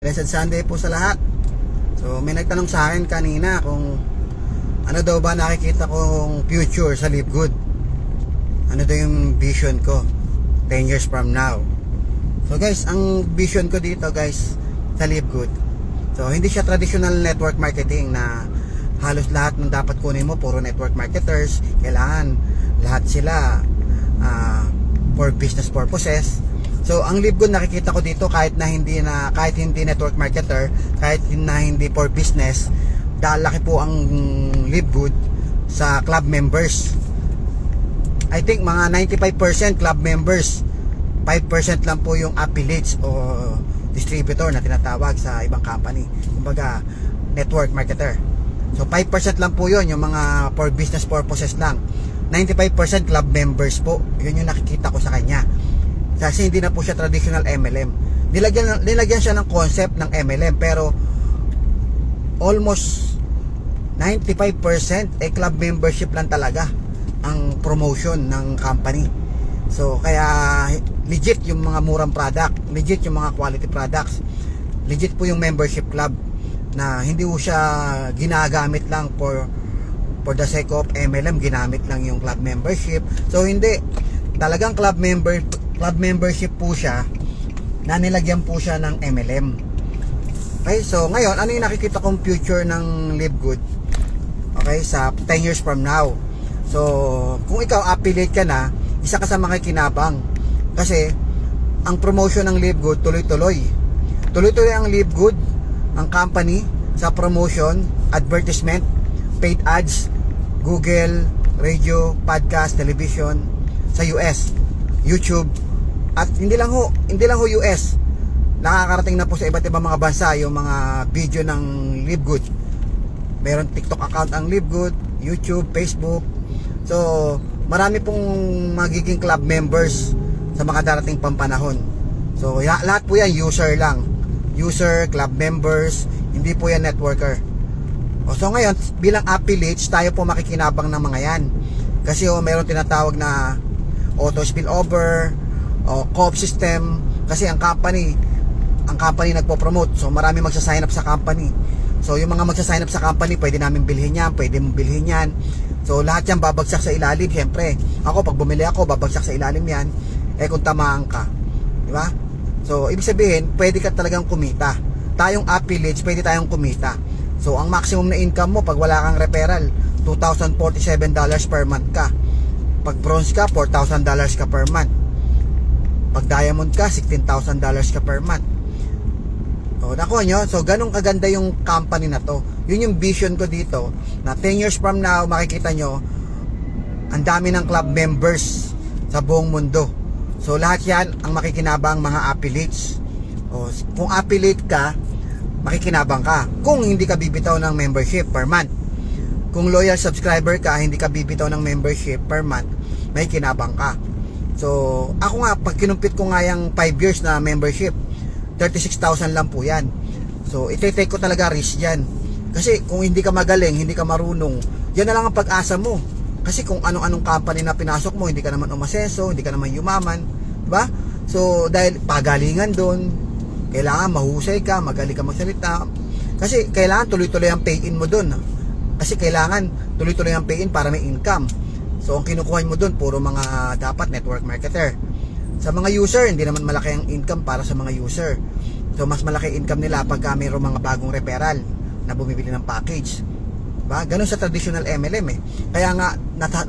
Blessed Sunday po sa lahat. So may nagtanong sa akin kanina kung ano daw ba nakikita kong future sa Live Good. Ano daw yung vision ko 10 years from now. So guys, ang vision ko dito guys sa Live Good, so hindi siya traditional network marketing na halos lahat ng dapat kunin mo puro network marketers. Kailangan lahat sila for business purposes. So ang Live Good nakikita ko dito kahit hindi network marketer, kahit na hindi for business, laki po ang Live Good sa club members. I think mga 95% club members, 5% lang po yung affiliates o distributor na tinatawag sa ibang company, kumbaga network marketer. So 5% lang po yun, yung mga for business purposes lang. 95% club members po, yun yung nakikita ko sa kanya. Kasi hindi na po siya traditional MLM. Nilagyan siya ng concept ng MLM, pero almost 95% club membership lang talaga ang promotion ng company. So kaya legit yung mga murang product, legit yung mga quality products, legit po yung membership club na hindi po siya ginagamit lang for the sake of MLM, ginamit lang yung club membership. So hindi, talagang club membership po siya na nilagyan po siya ng MLM. Okay, so ngayon, ano yung nakikita kong future ng Live Good? Okay, sa 10 years from now. So, kung ikaw affiliate ka na, isa ka sa makikinabang. Kasi, ang promotion ng Live Good, tuloy-tuloy. Tuloy-tuloy ang Live Good, ang company, sa promotion, advertisement, paid ads, Google, radio, podcast, television, sa US, YouTube, at hindi lang ho US, nakakarating na po sa iba't ibang mga bansa yung mga video ng Live Good. Meron TikTok account ang Live Good, YouTube, Facebook. So marami pong magiging club members sa mga darating pang panahon. So lahat po yan user lang, user, club members, hindi po yan networker. So ngayon, bilang affiliates, tayo po makikinabang ng mga yan. Kasi meron tinatawag na auto spillover o co-op system, kasi ang company nagpo-promote, so marami magsa-sign up sa company. So yung mga magsa-sign up sa company, pwede namin bilhin yan, pwede mong bilhin yan. So lahat yan babagsak sa ilalim. Siyempre ako, pag bumili ako, babagsak sa ilalim yan kung tamaan ka, di ba? So ibig sabihin, pwede ka talagang kumita. Tayong affiliates, pwede tayong kumita. So ang maximum na income mo pag wala kang referral, $2,047 per month ka. Pag bronze ka, $4,000 ka per month. Pag diamond ka, $16,000 ka per month. O, nakuha nyo? So, ganun kaganda yung company na to. Yun yung vision ko dito, na 10 years from now, makikita nyo, ang dami ng club members sa buong mundo. So, lahat yan, ang makikinabang mga affiliates. O, kung affiliate ka, makikinabang ka. Kung hindi ka bibitaw ng membership per month. Kung loyal subscriber ka, hindi ka bibitaw ng membership per month, may kinabang ka. So, ako nga, pag kinumpit ko nga yung 5 years na membership, 36,000 lang po yan. So, iti-take ko talaga risk yan. Kasi kung hindi ka magaling, hindi ka marunong, yan na lang ang pag-asa mo. Kasi kung anong company na pinasok mo, hindi ka naman umaseso, hindi ka naman yumaman, diba? So, dahil pagalingan doon, kailangan mahusay ka, magaling ka magsalita. Kasi kailangan tuloy-tuloy ang pay-in mo doon. Kasi kailangan tuloy-tuloy ang pay-in para may income. So ang kinukuha mo doon, puro mga dapat network marketer. Sa mga user, hindi naman malaki ang income para sa mga user. So mas malaki income nila pagka mayroong mga bagong referral na bumibili ng package. Diba? Ganun sa traditional MLM Kaya nga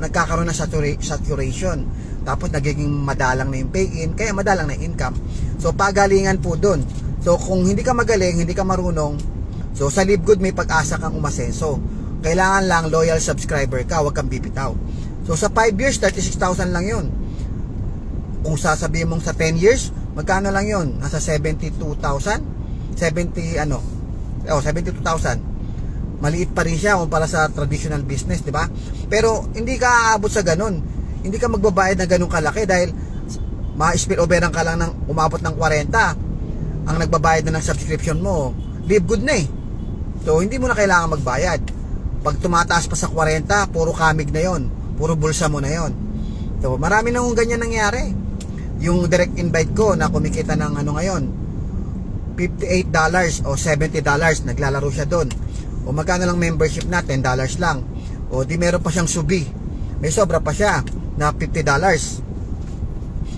nagkakaroon ng saturation. Tapos nagiging madalang na yung pay-in, kaya madalang na income. So pagalingan po doon. So kung hindi ka magaling, hindi ka marunong, so sa Live Good may pag-asa kang umasenso. Kailangan lang loyal subscriber ka, huwag kang bibitaw. So sa 5 years, 36,000 lang yun. Kung sasabihin mong sa 10 years, magkano lang yun? Nasa 72,000? 72,000. Maliit pa rin siya kumpara sa traditional business, di ba? Pero hindi ka aabot sa ganun. Hindi ka magbabayad na ganun kalaki dahil ma-spilloveran ka lang ng umabot ng 40. Ang nagbabayad na ng subscription mo, Live Good na So hindi mo na kailangan magbayad. Pag tumataas pa sa 40, puro kamig na yon, puro bulsa mo na yon. So marami na kung ganyan nangyari. Yung direct invite ko na kumikita ng ngayon, $58 o $70, naglalaro siya doon. O magkano lang membership na? $10 lang. O di meron pa siyang subi. May sobra pa siya na $50.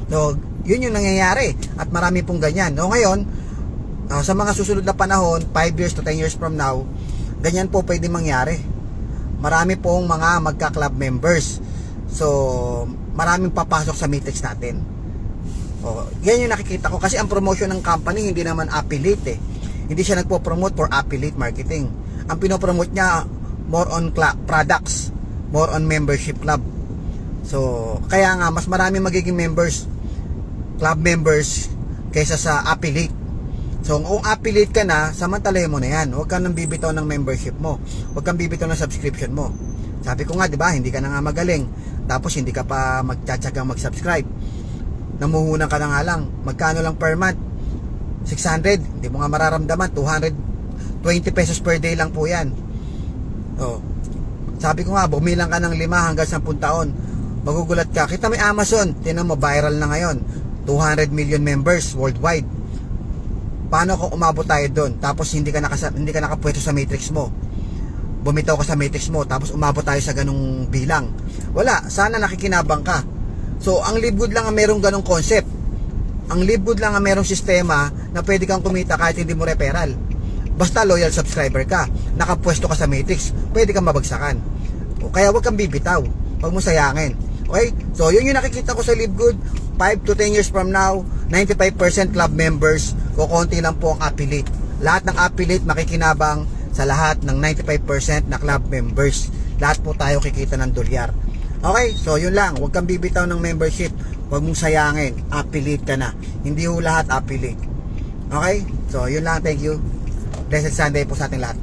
So, yun yung nangyayari. At marami pong ganyan. O ngayon, sa mga susunod na panahon, 5 years to 10 years from now, ganyan po pwede mangyari. Marami pong mga magka-club members. So, maraming papasok sa Matrix natin. O, yan yung nakikita ko. Kasi ang promotion ng company, hindi naman affiliate eh. Hindi siya nagpo-promote for affiliate marketing. Ang pinopromote niya, more on products, more on membership club. So, kaya nga, mas marami magiging members, club members, kaysa sa affiliate. So, kung affiliate ka na, samantalahin mo na yan. Huwag ka nang bibitaw ng membership mo. Huwag kang bibitaw ng subscription mo. Sabi ko nga, di ba, hindi ka na nga magaling. Tapos, hindi ka pa magtsatsagang mag-subscribe. Namuhunan ka na nga lang. Magkano lang per month? 600. Hindi mo nga mararamdaman. 220 pesos per day lang po yan. So, sabi ko nga, bumilang ka ng 5 hanggang 10 taon. Magugulat ka. Kita may Amazon. Tinan mo, viral na ngayon. 200 million members worldwide. Paano kung umabot tayo doon? Tapos hindi ka nakapwesto sa matrix mo. Bumitaw ka sa matrix mo. Tapos umabot tayo sa ganung bilang. Wala. Sana nakikinabang ka. So, ang Livegood lang ang merong ganung concept. Ang Livegood lang ang merong sistema na pwede kang kumita kahit hindi mo referral. Basta loyal subscriber ka. Nakapwesto ka sa matrix. Pwede kang mabagsakan. O, kaya huwag kang bibitaw. Huwag mo sayangin. Okay? So, yun yung nakikita ko sa Livegood. 5 to 10 years from now, 95% club members, kukunti lang po ang affiliate. Lahat ng affiliate makikinabang sa lahat ng 95% na club members. Lahat po tayo kikita ng dolyar. Okay, so yun lang. Huwag kang bibitaw ng membership. Huwag mong sayangin. Affiliate ka na. Hindi ho lahat affiliate. Okay, so yun lang. Thank you. Blessed Sunday po sa ating lahat.